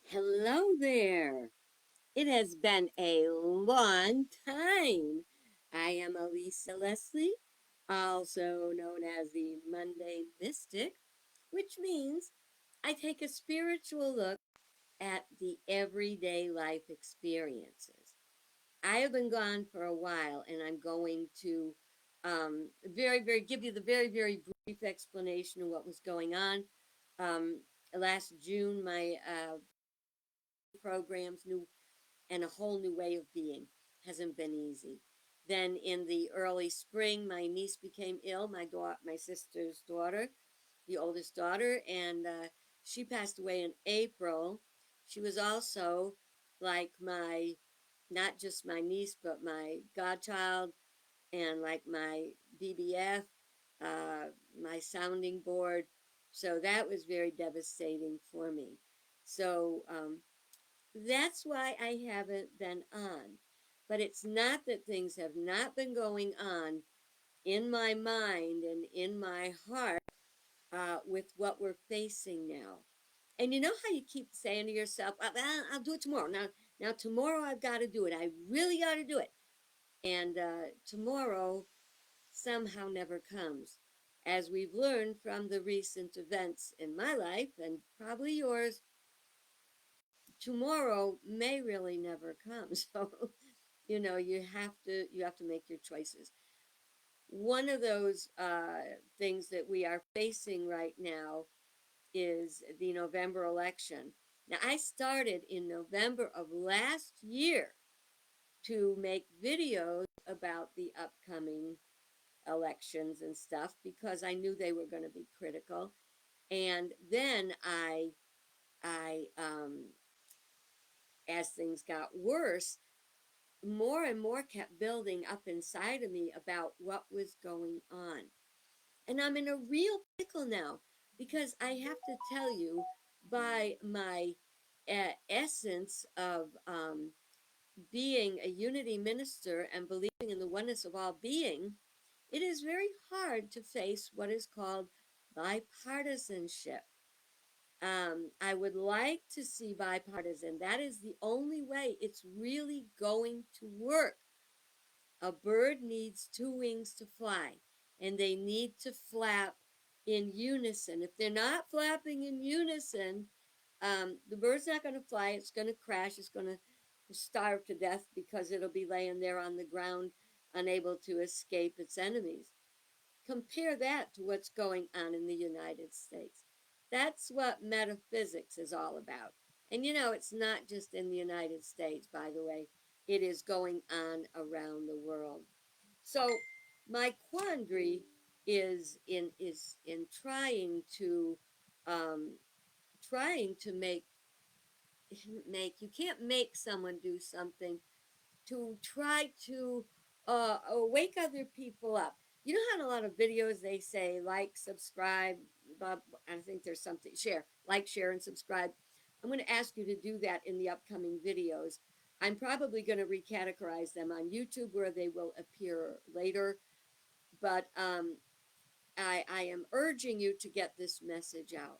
Hello there. It has been a long time. I am Elisa Leslie, also known as the Monday Mystic, which means I take a spiritual look at the everyday life experiences. I have been gone for a while, and I'm going to give you the very brief explanation of what was going on. Um, Last June, my programs, new and a whole new way of being. Hasn't been easy. Then in the early spring, my niece became ill, my sister's daughter, the oldest daughter, and she passed away in April. She was also like not just my niece, but my godchild, and like my BBF, uh, my sounding board. So that was very devastating for me. So that's why I haven't been on. But it's not that things have not been going on in my mind and in my heart with what we're facing now. And you know how you keep saying to yourself, I'll do it tomorrow. Now tomorrow I've got to do it. I really got to do it. And tomorrow somehow never comes. As we've learned from the recent events in my life and probably yours, tomorrow may really never come. So, you have to make your choices. One of those things that we are facing right now is the November election. Now, I started in November of last year to make videos about the upcoming elections and stuff because I knew they were going to be critical. And then I as things got worse, more and more kept building up inside of me about what was going on. And I'm in a real pickle now because I have to tell you, by my essence of being a unity minister and believing in the oneness of all being, it is very hard to face what is called bipartisanship. I would like to see bipartisan. That is the only way it's really going to work. A bird needs two wings to fly, and they need to flap in unison. If they're not flapping in unison, the bird's not going to fly. It's going to crash. It's going to starve to death because it'll be laying there on the ground, unable to escape its enemies. Compare that to what's going on in the United States. That's what metaphysics is all about. And it's not just in the United States, by the way, it is going on around the world. So my quandary is in um, trying to make you can't make someone do something, to try to wake other people up. You know how in a lot of videos they say like, subscribe, but I think there's something, share, like, share, and subscribe. I'm going to ask you to do that in the upcoming videos. I'm probably going to recategorize them on YouTube where they will appear later. But I am urging you to get this message out.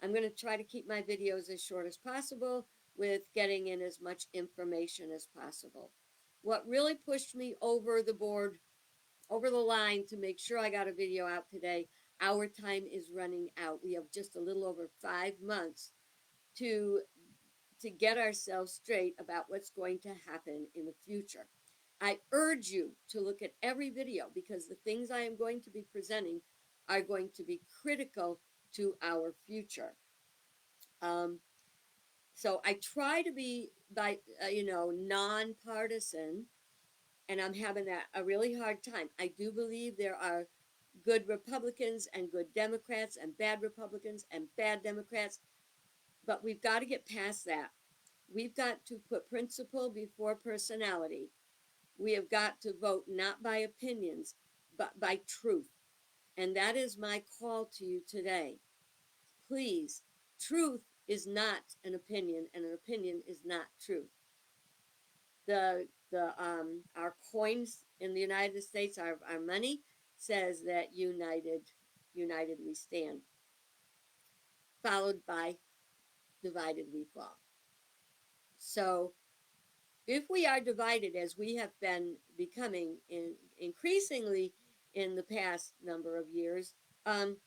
I'm going to try to keep my videos as short as possible with getting in as much information as possible. What really pushed me over the board, over the line to make sure I got a video out today, our time is running out. We have just a little over 5 months to get ourselves straight about what's going to happen in the future. I urge you to look at every video because the things I am going to be presenting are going to be critical to our future. Um, so I try to be nonpartisan, and I'm having a really hard time. I do believe there are good Republicans and good Democrats and bad Republicans and bad Democrats, but we've got to get past that. We've got to put principle before personality. We have got to vote not by opinions, but by truth. And that is my call to you today. Please, truth is not an opinion, and an opinion is not truth. The our coins in the United States, our money says that united we stand, followed by divided we fall. So if we are divided as we have been becoming increasingly in the past number of years, um,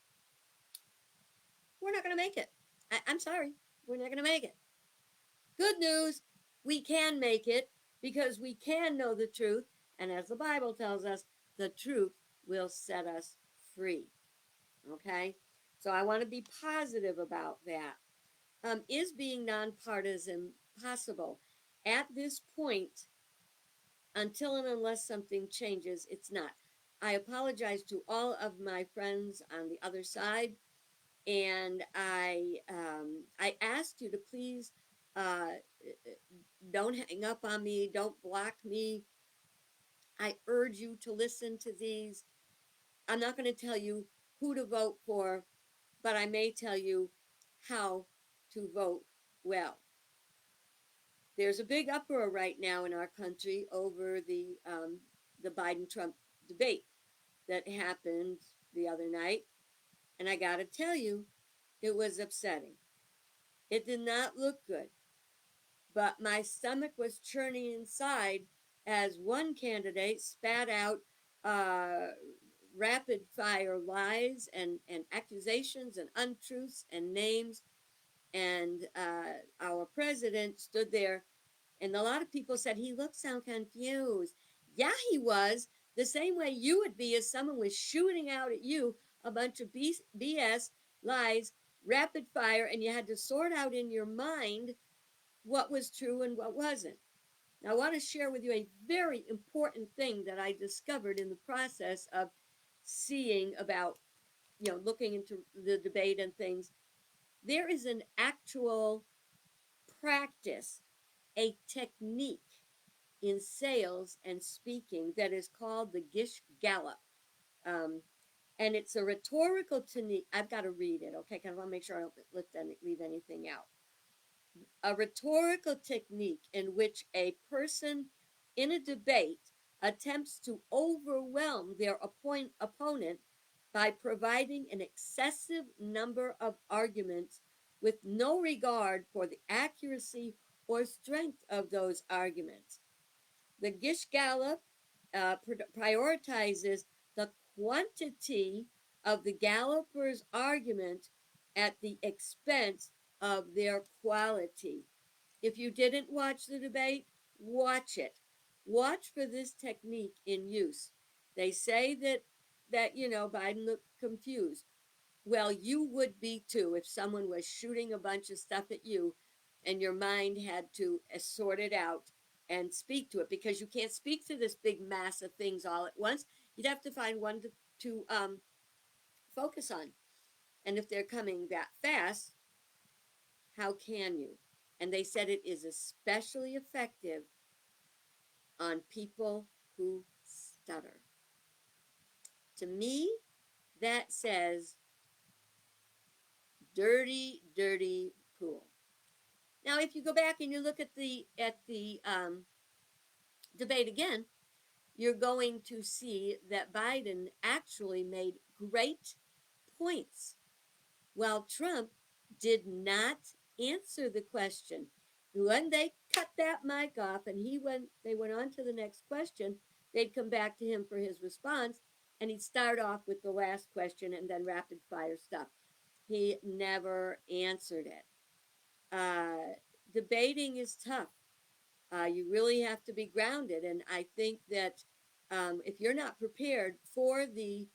we're not going to make it. I'm sorry, we're not going to make it. Good news, we can make it because we can know the truth. And as the Bible tells us, the truth will set us free. Okay? So I want to be positive about that. Is being nonpartisan possible? At this point, until and unless something changes, it's not. I apologize to all of my friends on the other side, and I asked you to please don't hang up on me, don't block me. I urge you to listen to these. I'm not going to tell you who to vote for, but I may tell you how to vote well. There's a big uproar right now in our country over the Biden-Trump debate that happened the other night, and I got to tell you, it was upsetting. It did not look good, but my stomach was churning inside as one candidate spat out uh, rapid fire lies and accusations and untruths and names. And our president stood there, and a lot of people said he looked so confused. Yeah, he was. The same way you would be if someone was shooting out at you a bunch of BS, lies, rapid fire, and you had to sort out in your mind what was true and what wasn't. Now, I want to share with you a very important thing that I discovered in the process of seeing about, looking into the debate and things. There is an actual practice, a technique in sales and speaking that is called the Gish Gallop. Um, and it's a rhetorical technique. I've got to read it, okay? Because I want to make sure I don't leave anything out. A rhetorical technique in which a person in a debate attempts to overwhelm their opponent by providing an excessive number of arguments with no regard for the accuracy or strength of those arguments. The Gish Gallop prioritizes the quantity of the galloper's argument at the expense of their quality. If you didn't watch the debate, watch it. Watch for this technique in use. They say that Biden looked confused. Well, you would be too if someone was shooting a bunch of stuff at you and your mind had to sort it out and speak to it, because you can't speak to this big mass of things all at once. You'd have to find one to focus on. And if they're coming that fast, how can you? And they said it is especially effective on people who stutter. To me, that says dirty, dirty pool. Now, if you go back and you look at the debate again, you're going to see that Biden actually made great points, while Trump did not answer the question. When they cut that mic off and they went on to the next question, they'd come back to him for his response, and he'd start off with the last question and then rapid fire stuff. He never answered it. Debating is tough. You really have to be grounded, and I think that if you're not prepared for the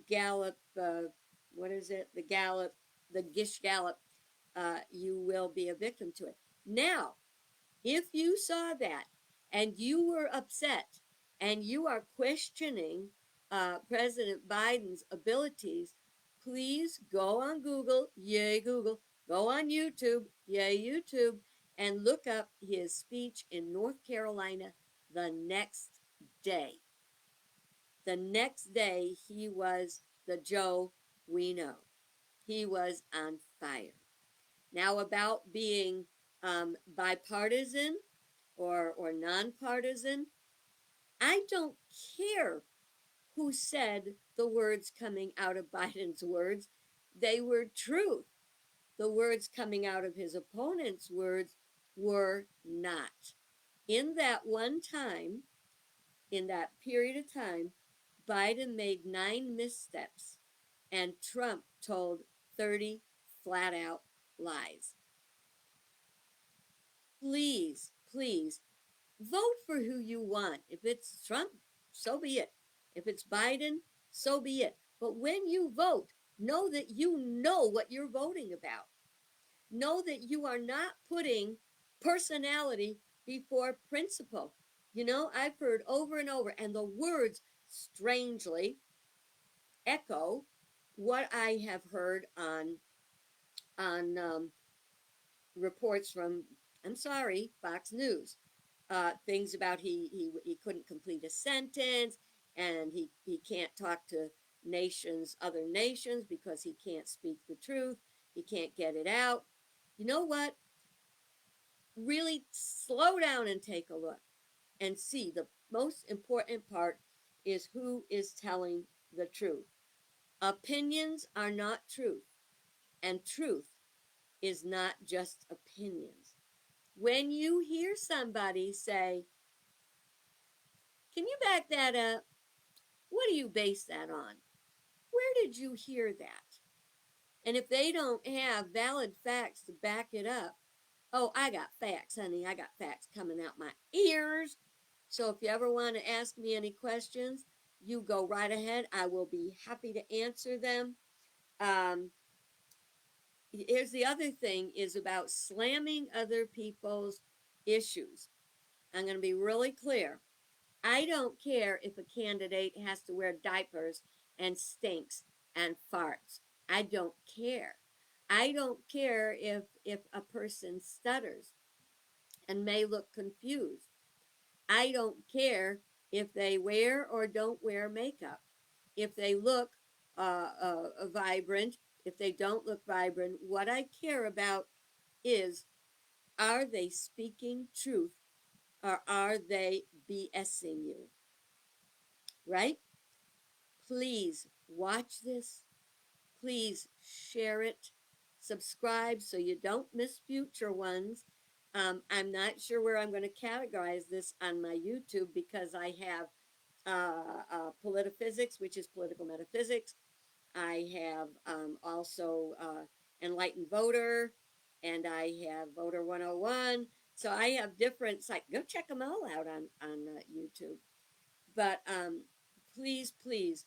Gallup, what is it? The Gish Gallop, you will be a victim to it. Now, if you saw that and you were upset and you are questioning President Biden's abilities, please go on Google, yay Google, go on YouTube, yay YouTube, and look up his speech in North Carolina the next day. The next day, he was the Joe we know. He was on fire. Now, about being bipartisan or nonpartisan, I don't care who said the words coming out of Biden's words. They were truth. the words coming out of his opponent's words were not. In that one time, in that period of time, Biden made 9 missteps and Trump told 30 flat out lies. Please, please vote for who you want. If it's Trump, so be it. If it's Biden, so be it. But when you vote, know that you know what you're voting about. Know that you are not putting personality before principle. You know, I've heard over and over, and the words strangely echo what I have heard on reports from, I'm sorry, Fox News. Things about he couldn't complete a sentence, and he can't talk to other nations, because he can't speak the truth. He can't get it out. You know what? Really slow down and take a look and see the most important part is who is telling the truth. Opinions are not truth, and truth is not just opinions. When you hear somebody say, "Can you back that up? What do you base that on? Where did you hear that?" And if they don't have valid facts to back it up, oh, I got facts, honey. I got facts coming out my ears. So if you ever want to ask me any questions, you go right ahead. I will be happy to answer them. Um, Here's the other thing is about slamming other people's issues. I'm going to be really clear. I don't care if a candidate has to wear diapers and stinks and farts. I don't care. I don't care if a person stutters and may look confused. I don't care if they wear or don't wear makeup. If they look vibrant, if they don't look vibrant, what I care about is, are they speaking truth or are they BSing you? Right? Please watch this. Please share it. Subscribe so you don't miss future ones. I'm not sure where I'm going to categorize this on my YouTube, because I have Politiphysics, which is political metaphysics. I have also Enlightened Voter, and I have Voter 101. So I have different sites. Go check them all out on YouTube. But please, please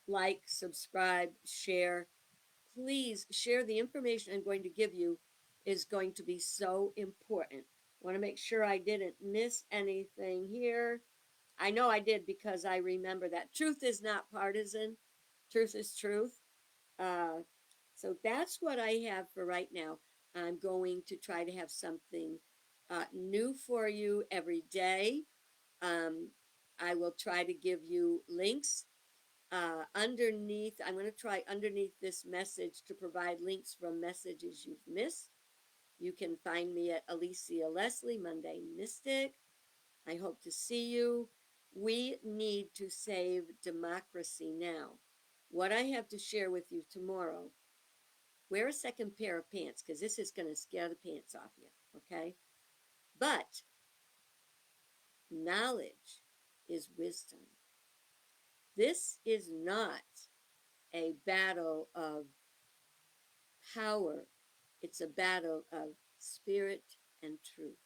like, subscribe, share. Please share the information I'm going to give you is going to be so important. I want to make sure I didn't miss anything here. I know I did, because I remember that truth is not partisan. Truth is truth. Uh, so that's what I have for right now. I'm going to try to have something new for you every day. Um, I will try to give you links underneath. I'm going to try underneath this message to provide links from messages you've missed. You can find me at Alicia Leslie, Mundane Mystic. I hope to see you. We need to save democracy now. What I have to share with you tomorrow, wear a second pair of pants, because this is going to scare the pants off you, okay? But knowledge is wisdom. This is not a battle of power. It's a battle of spirit and truth.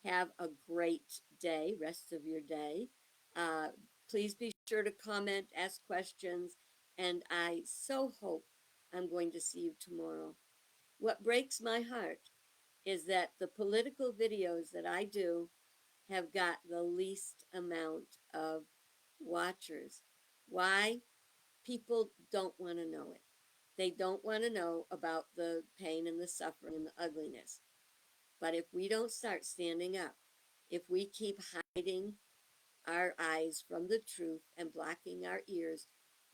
Have a great day, rest of your day. Uh, Please be sure to comment, ask questions, and I so hope I'm going to see you tomorrow. What breaks my heart is that the political videos that I do have got the least amount of watchers. Why? People don't want to know it. They don't want to know about the pain and the suffering and the ugliness. But if we don't start standing up, if we keep hiding our eyes from the truth and blocking our ears,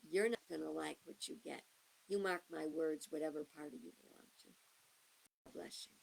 you're not going to like what you get. You mark my words, whatever party you belong to. God bless you.